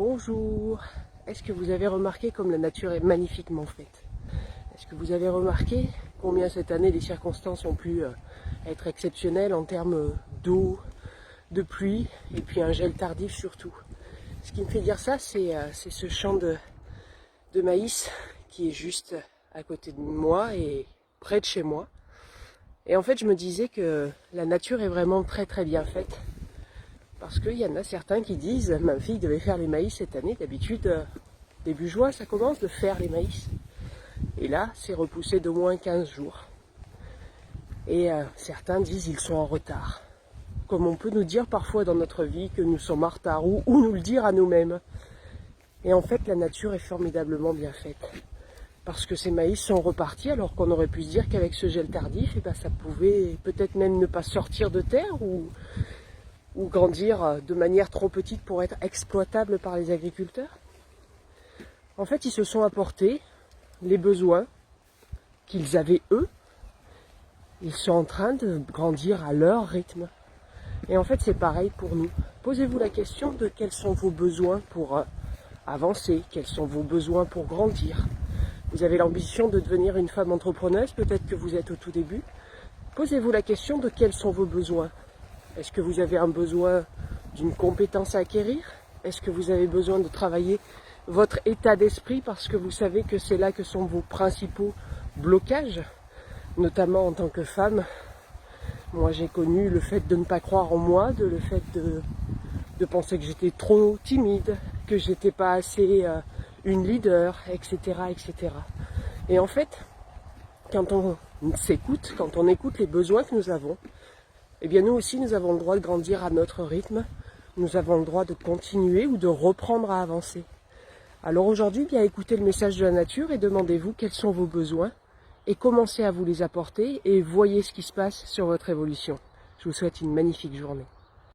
Bonjour. Est-ce que vous avez remarqué comme la nature est magnifiquement faite? Est-ce que vous avez remarqué combien cette année les circonstances ont pu être exceptionnelles en termes d'eau, de pluie et puis un gel tardif surtout? Ce qui me fait dire ça, c'est ce champ de maïs qui est juste à côté de moi et près de chez moi. Et en fait, je me disais que la nature est vraiment très très bien faite. Parce qu'il y en a certains qui disent « Ma fille devait faire les maïs cette année, d'habitude, début juin, ça commence de faire les maïs. » Et là, c'est repoussé d'au moins 15 jours. Et certains disent « Ils sont en retard. » Comme on peut nous dire parfois dans notre vie que nous sommes en retard, ou nous le dire à nous-mêmes. Et en fait, la nature est formidablement bien faite. Parce que ces maïs sont repartis, alors qu'on aurait pu se dire qu'avec ce gel tardif, ça pouvait peut-être même ne pas sortir de terre, ou grandir de manière trop petite pour être exploitable par les agriculteurs. En fait, ils se sont apportés les besoins qu'ils avaient eux. Ils sont en train de grandir à leur rythme. Et en fait, c'est pareil pour nous. Posez-vous la question de quels sont vos besoins pour avancer, quels sont vos besoins pour grandir. Vous avez l'ambition de devenir une femme entrepreneuse, peut-être que vous êtes au tout début. Posez-vous la question de quels sont vos besoins. Est-ce que vous avez un besoin d'une compétence à acquérir? Est-ce que vous avez besoin de travailler votre état d'esprit parce que vous savez que c'est là que sont vos principaux blocages, notamment en tant que femme? Moi, j'ai connu le fait de ne pas croire en moi, le fait de penser que j'étais trop timide, que j'étais pas assez une leader, etc., etc. Et en fait, quand on s'écoute, quand on écoute les besoins que nous avons, eh bien nous aussi nous avons le droit de grandir à notre rythme, nous avons le droit de continuer ou de reprendre à avancer. Alors aujourd'hui, bien écoutez le message de la nature et demandez-vous quels sont vos besoins et commencez à vous les apporter et voyez ce qui se passe sur votre évolution. Je vous souhaite une magnifique journée.